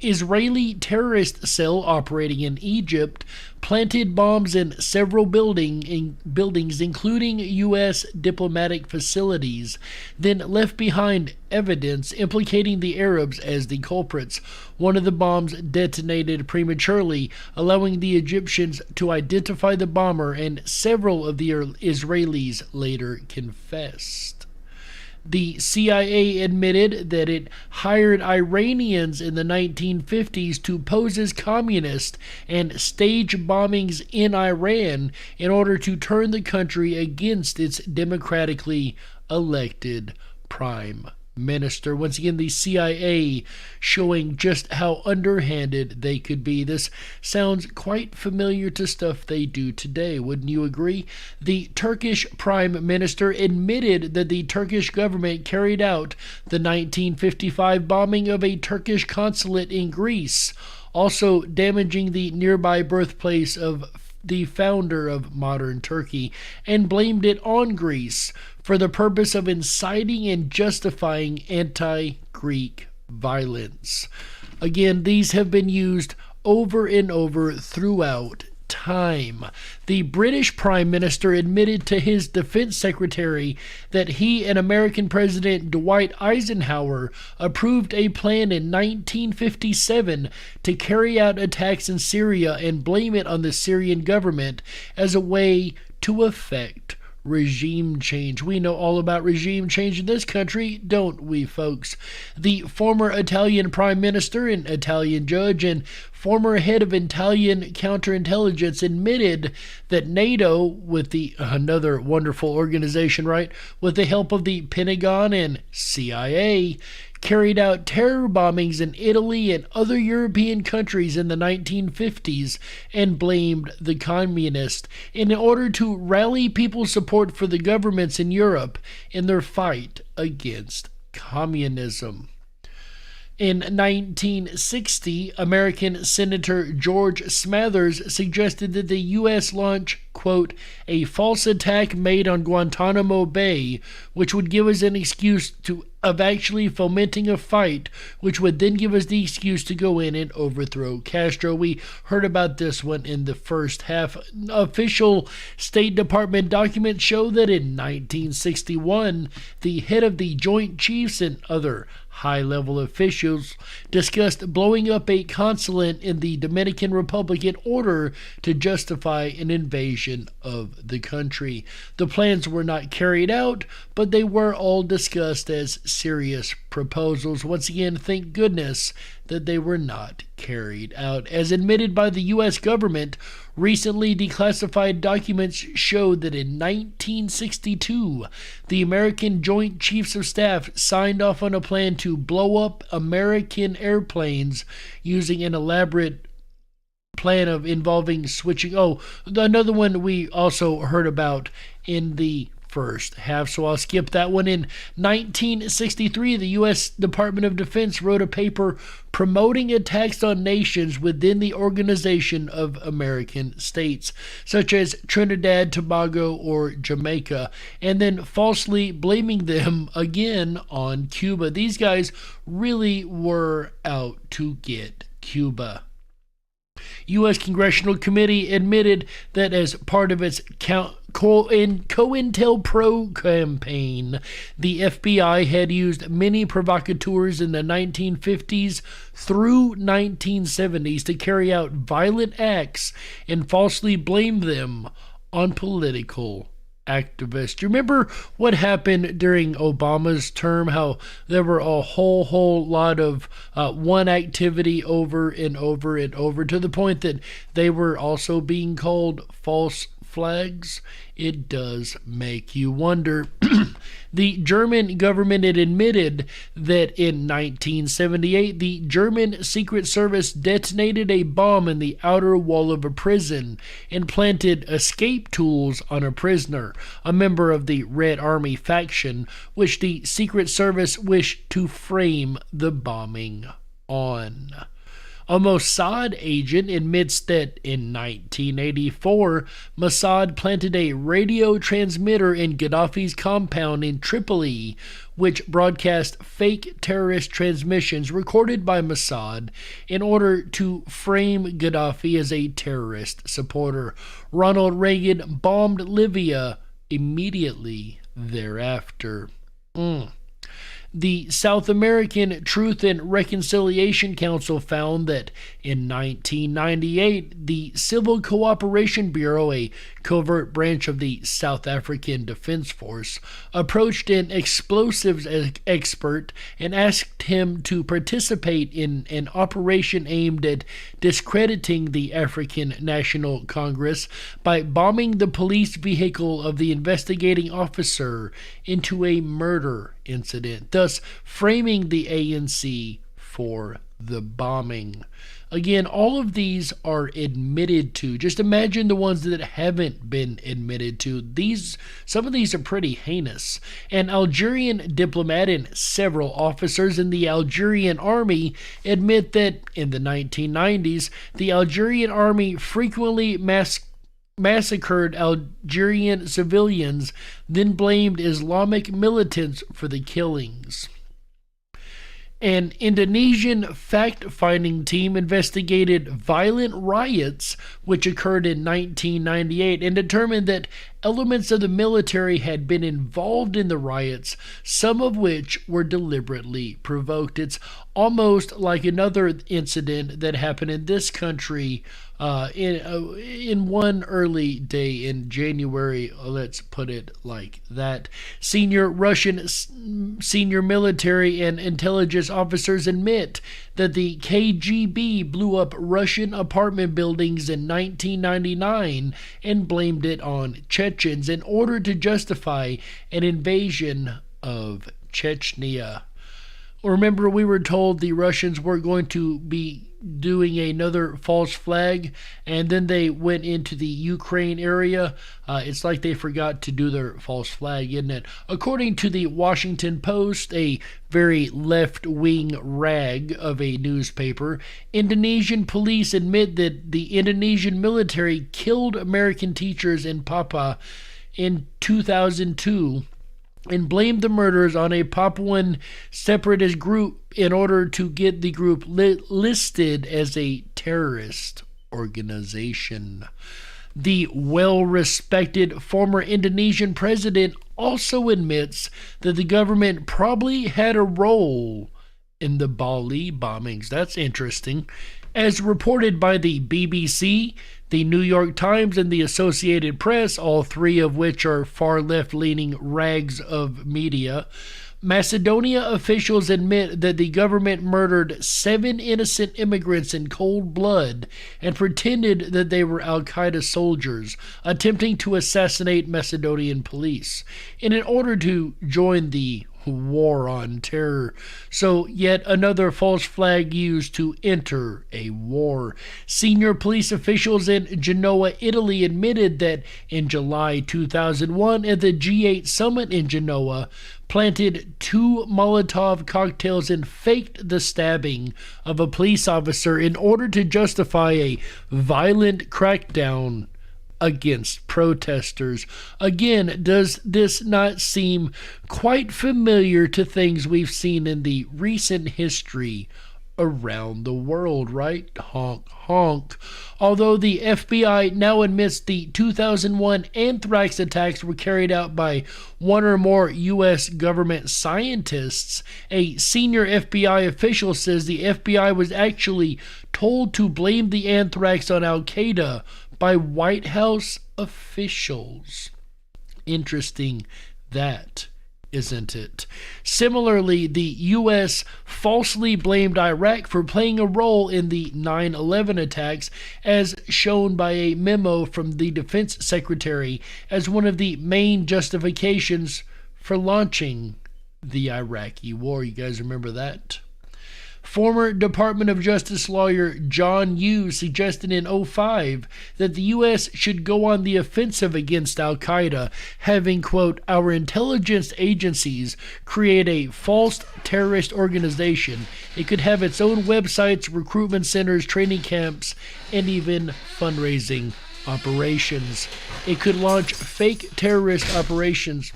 Israeli terrorist cell operating in Egypt planted bombs in several buildings, including U.S. diplomatic facilities, then left behind evidence implicating the Arabs as the culprits. One of the bombs detonated prematurely, allowing the Egyptians to identify the bomber, and several of the Israelis later confessed. The CIA admitted that it hired Iranians in the 1950s to pose as communists and stage bombings in Iran in order to turn the country against its democratically elected prime minister. Once again, the CIA showing just how underhanded they could be. This sounds quite familiar to stuff they do today, wouldn't you agree? The Turkish prime minister admitted that the Turkish government carried out the 1955 bombing of a Turkish consulate in Greece, also damaging the nearby birthplace of the founder of modern Turkey, and blamed it on Greece for the purpose of inciting and justifying anti-Greek violence. Again, these have been used over and over throughout time. The British Prime Minister admitted to his Defense Secretary that he and American President Dwight Eisenhower approved a plan in 1957 to carry out attacks in Syria and blame it on the Syrian government as a way to effect regime change. We know all about regime change in this country, don't we, folks? The former Italian Prime Minister and Italian judge and former head of Italian counterintelligence admitted that NATO, with the another wonderful organization, right, with the help of the Pentagon and CIA, carried out terror bombings in Italy and other European countries in the 1950s and blamed the communists in order to rally people's support for the governments in Europe in their fight against communism. In 1960, American Senator George Smathers suggested that the U.S. launch, quote, a false attack made on Guantanamo Bay, which would give us an excuse of actually fomenting a fight, which would then give us the excuse to go in and overthrow Castro. We heard about this one in the first half. Official State Department documents show that in 1961, the head of the Joint Chiefs and other high-level officials discussed blowing up a consulate in the Dominican Republic in order to justify an invasion of the country. The plans were not carried out, but they were all discussed as serious proposals. Once again, thank goodness that they were not carried out. As admitted by the U.S. government, recently declassified documents showed that in 1962, the American Joint Chiefs of Staff signed off on a plan to blow up American airplanes using an elaborate plan of involving switching. Oh, another one we also heard about in the first half, so I'll skip that one. In 1963, the U.S. Department of Defense wrote a paper promoting attacks on nations within the Organization of American States, such as Trinidad, Tobago, or Jamaica, and then falsely blaming them again on Cuba. These guys really were out to get Cuba. U.S. Congressional Committee admitted that as part of its COINTELPRO campaign, the FBI had used many provocateurs in the 1950s through 1970s to carry out violent acts and falsely blame them on political activists. You remember what happened during Obama's term, how there were a whole lot of one activity over and over and over, to the point that they were also being called false flags? It does make you wonder. The German government had admitted that in 1978, the German Secret Service detonated a bomb in the outer wall of a prison and planted escape tools on a prisoner, a member of the Red Army faction, which the Secret Service wished to frame the bombing on. A Mossad agent admits that in 1984, Mossad planted a radio transmitter in Gaddafi's compound in Tripoli, which broadcast fake terrorist transmissions recorded by Mossad in order to frame Gaddafi as a terrorist supporter. Ronald Reagan bombed Libya immediately thereafter. The South American Truth and Reconciliation Council found that in 1998, the Civil Cooperation Bureau, a covert branch of the South African Defense Force, approached an explosives expert and asked him to participate in an operation aimed at discrediting the African National Congress by bombing the police vehicle of the investigating officer into a murder incident, thus framing the ANC for the bombing. Again, all of these are admitted to. Just imagine the ones that haven't been admitted to. Some of these are pretty heinous. An Algerian diplomat and several officers in the Algerian army admit that in the 1990s, the Algerian army frequently massacred Algerian civilians, then blamed Islamic militants for the killings. An Indonesian fact-finding team investigated violent riots which occurred in 1998 and determined that elements of the military had been involved in the riots, some of which were deliberately provoked. It's almost like another incident that happened in this country in one early day in January, let's put it like that. Senior military and intelligence officers admit that the KGB blew up Russian apartment buildings in 1999 and blamed it on Chechens in order to justify an invasion of Chechnya. Remember, we were told the Russians were going to be doing another false flag, and then they went into the Ukraine area. It's like they forgot to do their false flag, isn't it? According to the Washington Post, a very left-wing rag of a newspaper, Indonesian police admit that the Indonesian military killed American teachers in Papua in 2002 and blamed the murders on a Papuan separatist group in order to get the group listed as a terrorist organization. The well-respected former Indonesian president also admits that the government probably had a role in the Bali bombings. That's interesting. As reported by the BBC, the New York Times, and the Associated Press, all three of which are far left-leaning rags of media, Macedonia officials admit that the government murdered 7 innocent immigrants in cold blood and pretended that they were Al-Qaeda soldiers attempting to assassinate Macedonian police in order to join the war on terror. So yet another false flag used to enter a war. Senior police officials in Genoa, Italy admitted that in July 2001 at the G8 summit in Genoa, planted 2 Molotov cocktails and faked the stabbing of a police officer in order to justify a violent crackdown against protesters. Again, does this not seem quite familiar to things we've seen in the recent history around the world, right? Honk, honk. Although the FBI now admits the 2001 anthrax attacks were carried out by one or more U.S. government scientists, a senior FBI official says the FBI was actually told to blame the anthrax on Al-Qaeda by White House officials. Interesting that, isn't it? Similarly, the U.S. falsely blamed Iraq for playing a role in the 9/11 attacks, as shown by a memo from the Defense Secretary as one of the main justifications for launching the Iraqi war. You guys remember that? Former Department of Justice lawyer John Yoo suggested in 2005 that the U.S. should go on the offensive against Al-Qaeda, having, quote, our intelligence agencies create a false terrorist organization. It could have its own websites, recruitment centers, training camps, and even fundraising operations. It could launch fake terrorist operations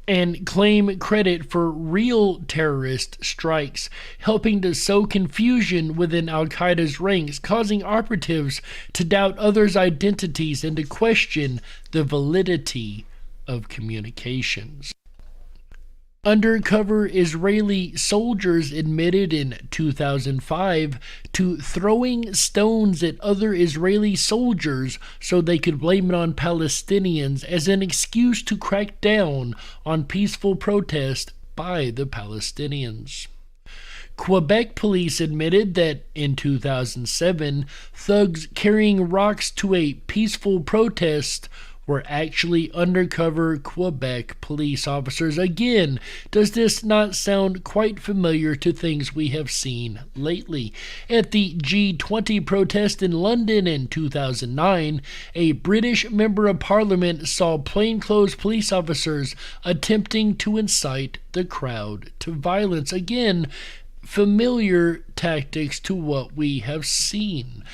and claim credit for real terrorist strikes, helping to sow confusion within Al-Qaeda's ranks, causing operatives to doubt others' identities and to question the validity of communications. Undercover Israeli soldiers admitted in 2005 to throwing stones at other Israeli soldiers so they could blame it on Palestinians as an excuse to crack down on peaceful protest by the Palestinians. Quebec police admitted that in 2007, thugs carrying rocks to a peaceful protest were actually undercover Quebec police officers. Again, does this not sound quite familiar to things we have seen lately? At the G20 protest in London in 2009, a British member of Parliament saw plainclothes police officers attempting to incite the crowd to violence. Again, familiar tactics to what we have seen.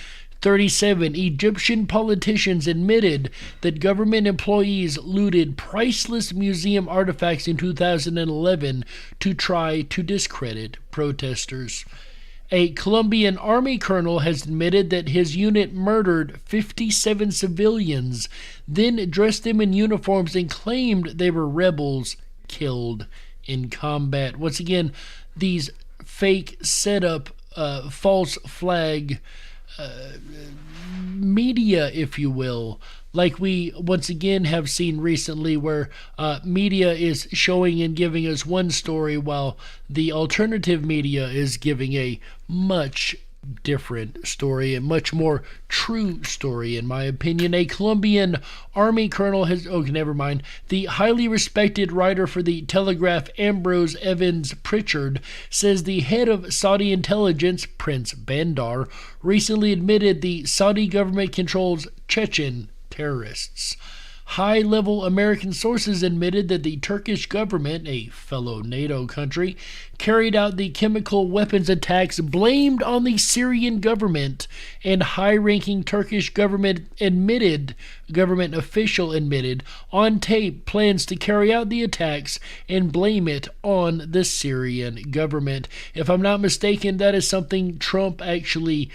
37 Egyptian politicians admitted that government employees looted priceless museum artifacts in 2011 to try to discredit protesters. A Colombian army colonel has admitted that his unit murdered 57 civilians, then dressed them in uniforms and claimed they were rebels killed in combat. Once again, these fake setup, false flag media, if you will, like we once again have seen recently, where media is showing and giving us one story while the alternative media is giving a much different story, a much more true story, in my opinion. A Colombian army colonel has, the highly respected writer for the Telegraph, Ambrose Evans Pritchard, says the head of Saudi intelligence, Prince Bandar, recently admitted the Saudi government controls Chechen terrorists. High-level American sources admitted that the Turkish government, a fellow NATO country, carried out the chemical weapons attacks blamed on the Syrian government, and high-ranking Turkish government official admitted on tape plans to carry out the attacks and blame it on the Syrian government. If I'm not mistaken, that is something Trump actually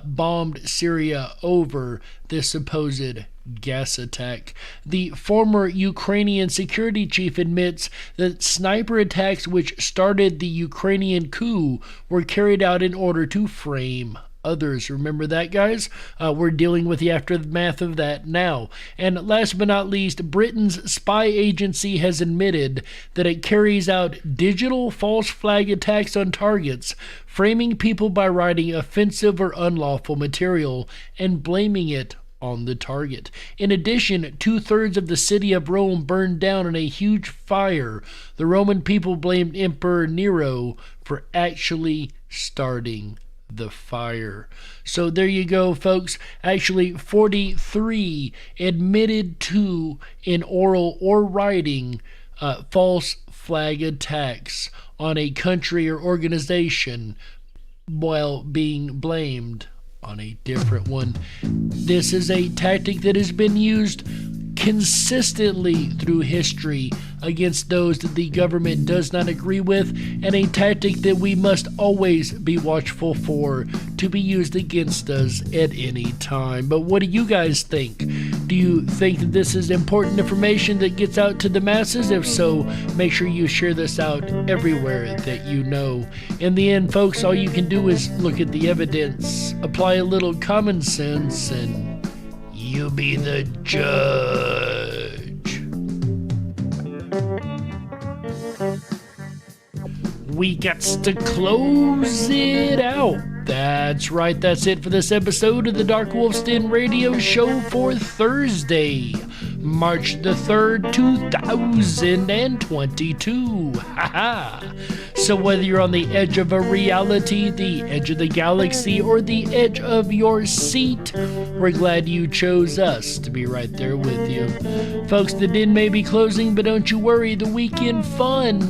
bombed Syria over, this supposed gas attack. The former Ukrainian security chief admits that sniper attacks which started the Ukrainian coup were carried out in order to frame others. Remember that, guys? We're dealing with the aftermath of that now. And last but not least, Britain's spy agency has admitted that it carries out digital false flag attacks on targets, framing people by writing offensive or unlawful material and blaming it on the target. In addition, 2/3 of the city of Rome burned down in a huge fire. The Roman people blamed Emperor Nero for actually starting the fire. So there you go, folks. Actually, 43 admitted to, in oral or writing, false flag attacks on a country or organization while being blamed on a different one. This is a tactic that has been used consistently through history against those that the government does not agree with, and a tactic that we must always be watchful for to be used against us at any time. But what do you guys think? Do you think that this is important information that gets out to the masses? If so, make sure you share this out everywhere that you know. In the end, folks, all you can do is look at the evidence, apply a little common sense, and you be the judge. We got to close it out. That's right, that's it for this episode of the Darkwolf's Den Radio Show for Thursday, March the 3rd, 2022. Haha! So whether you're on the edge of a reality, the edge of the galaxy, or the edge of your seat, we're glad you chose us to be right there with you. Folks, the den may be closing, but don't you worry, the weekend fun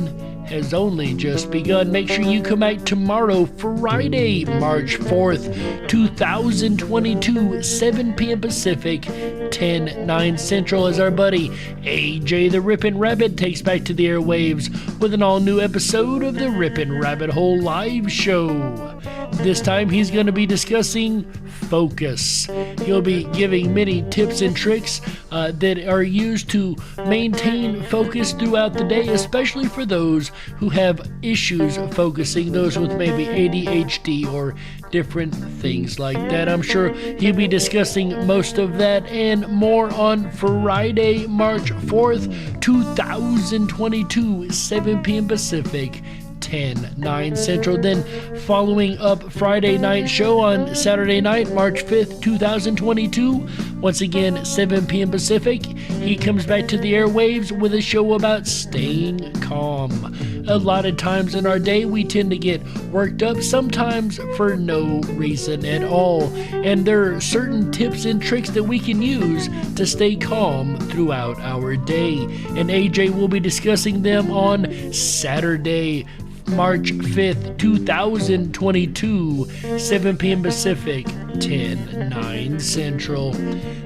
has only just begun. Make sure you come back tomorrow, Friday, March 4th, 2022, 7 p.m. Pacific, 10/9 Central, as our buddy AJ the Rippin' Rabbit takes back to the airwaves with an all-new episode of the Rippin' Rabbit Hole live show. This time he's going to be discussing focus. He'll be giving many tips and tricks that are used to maintain focus throughout the day, especially for those who have issues focusing, those with maybe ADHD or different things like that. I'm sure he'll be discussing most of that and more on Friday, March 4th, 2022, 7 p.m. Pacific, 10/9 Central. Then following up Friday night show on Saturday night, March 5th, 2022, once again 7 p.m. Pacific, he comes back to the airwaves with a show about staying calm. A lot of times in our day we tend to get worked up, sometimes for no reason at all, and there are certain tips and tricks that we can use to stay calm throughout our day, and AJ will be discussing them on Saturday, March 5th, 2022, 7 p.m. Pacific, 10, 9 Central.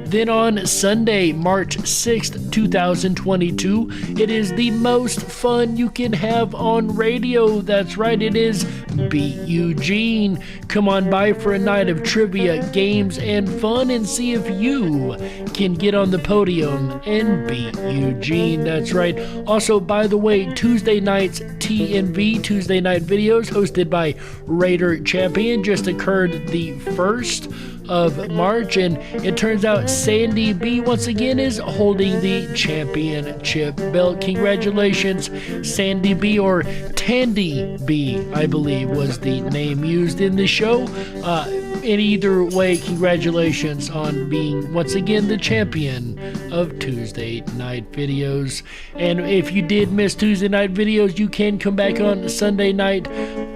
Then on Sunday, March 6th, 2022, it is the most fun you can have on radio. That's right, it is Beat Eugene. Come on by for a night of trivia, games, and fun and see if you can get on the podium and beat Eugene. That's right. Also, by the way, Tuesday night's TNV, Tuesday Night Videos, hosted by Raider Champion, just occurred the 1st of March, and it turns out Sandy B once again is holding the championship belt. Congratulations, Sandy B, or Tandy B, I believe was the name used in the show. In either way, congratulations on being once again the champion of Tuesday Night Videos. And if you did miss Tuesday Night Videos, you can come back on Sunday night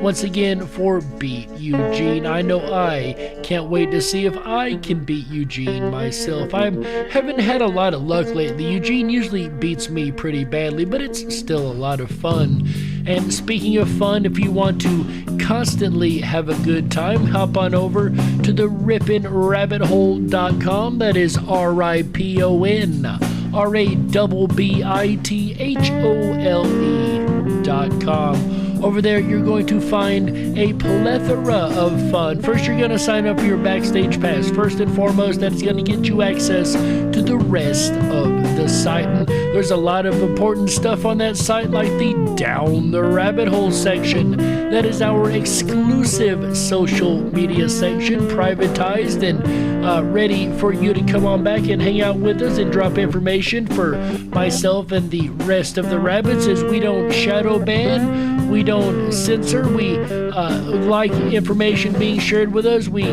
once again for Beat Eugene. I know I can't wait to see if I can beat Eugene myself. I haven't had a lot of luck lately. Eugene usually beats me pretty badly, but it's still a lot of fun. And speaking of fun, if you want to constantly have a good time, hop on over to the rippinrabbithole.com. That is RIPON, over there, you're going to find a plethora of fun. First, you're going to sign up for your backstage pass. First and foremost, that's going to get you access to the rest of the site. And there's a lot of important stuff on that site, like the Down the Rabbit Hole section. That is our exclusive social media section, privatized and ready for you to come on back and hang out with us and drop information for myself and the rest of the rabbits, as we don't shadow ban. We don't censor. We like information being shared with us. We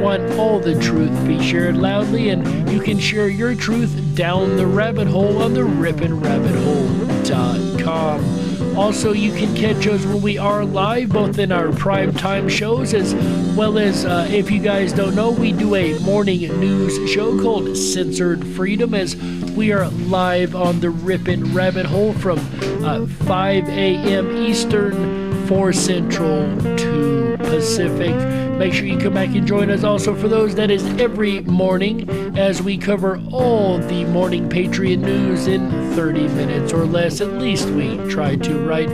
want all the truth to be shared loudly, and you can share your truth down the rabbit hole on the rippinrabbithole.com. Also, you can catch us when we are live, both in our primetime shows, as well as, if you guys don't know, we do a morning news show called Censored Freedom, as we are live on the Rippin' Rabbit Hole from 5 a.m. Eastern, 4 Central, 2 Pacific. Make sure you come back and join us also for those. That is every morning, as we cover all the morning Patriot news in 30 minutes or less. At least we try to, right?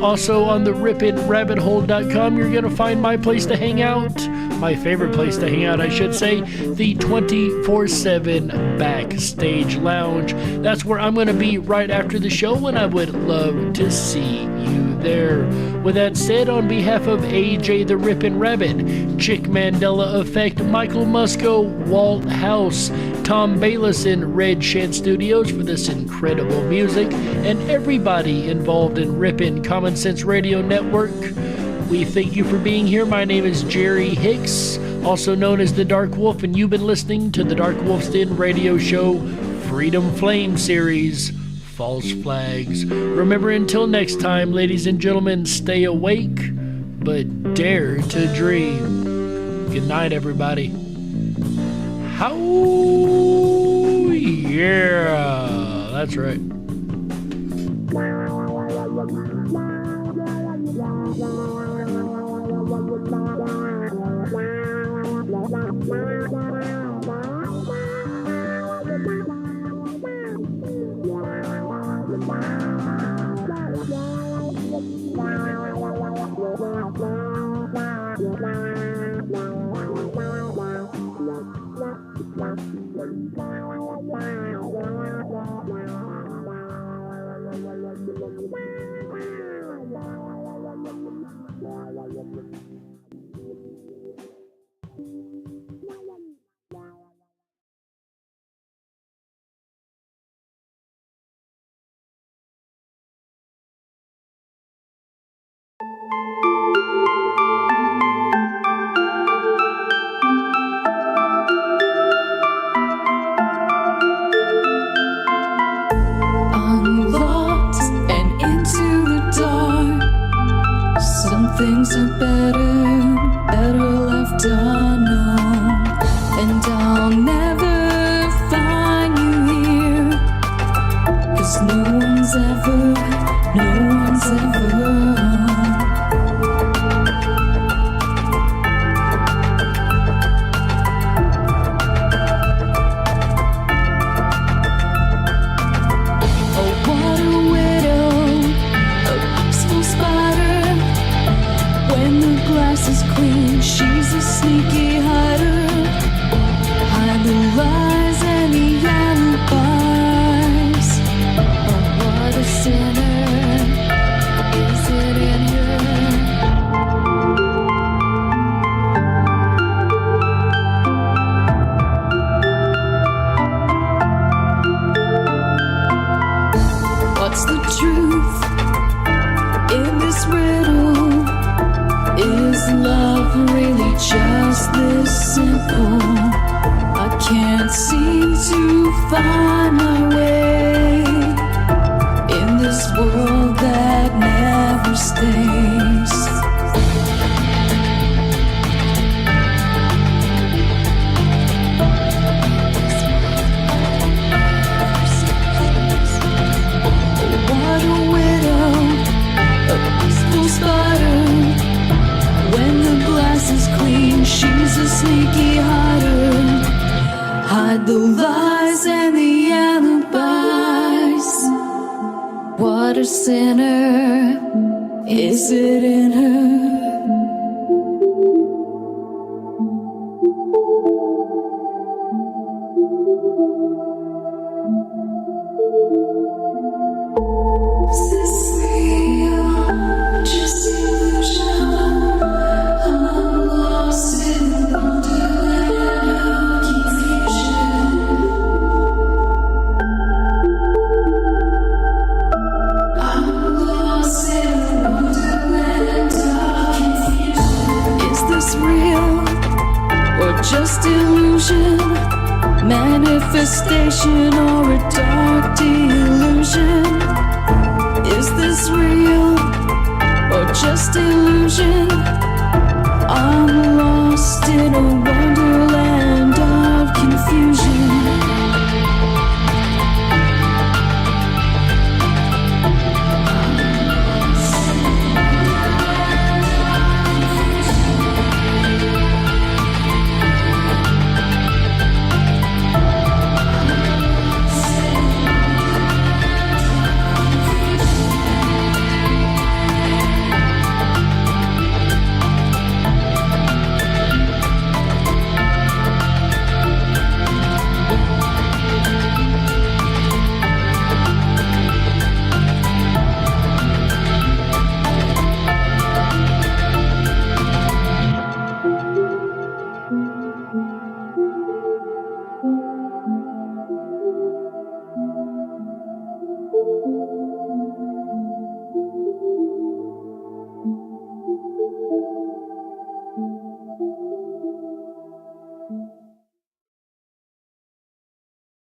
Also on the rippinrabbithole.com, you're going to find my place to hang out. My favorite place to hang out, I should say, the 24/7 Backstage Lounge. That's where I'm going to be right after the show, and I would love to see you there. With that said, on behalf of AJ the Rippin' Rabbit, Chick Mandela Effect, Michael Musco, Walt House, Tom Baillies in Red Shed Studios for this incredible music, and everybody involved in Rippin' Common Sense Radio Network, we thank you for being here. My name is Jerry Hicks, also known as the Dark Wolf, and you've been listening to the Darkwolf's Den Radio Show Freedom Flame Series, False Flags. Remember, until next time, ladies and gentlemen, stay awake, but dare to dream. Good night, everybody. How? Yeah, that's right. Things are better left unknown, and I'll never find you here, 'cause no one's ever When the glass is clean, she's a sneaky hider. Hide the lies and the alibis. Oh, what a sinner is it in her? What's the truth in this riddle? Is love really just this simple? I can't seem to find my way in this world that never stays. What a widow, a peaceful spider. When the glass is clean, she's a sneaky hider. Hide the lies and the alibis. What a sinner is it in her? Is this real? Just illusion? I'm lost in wonderland of confusion. I'm lost in wonderland of confusion. Is this real or just illusion? Manifestation or a dark delusion? Is this real or just illusion?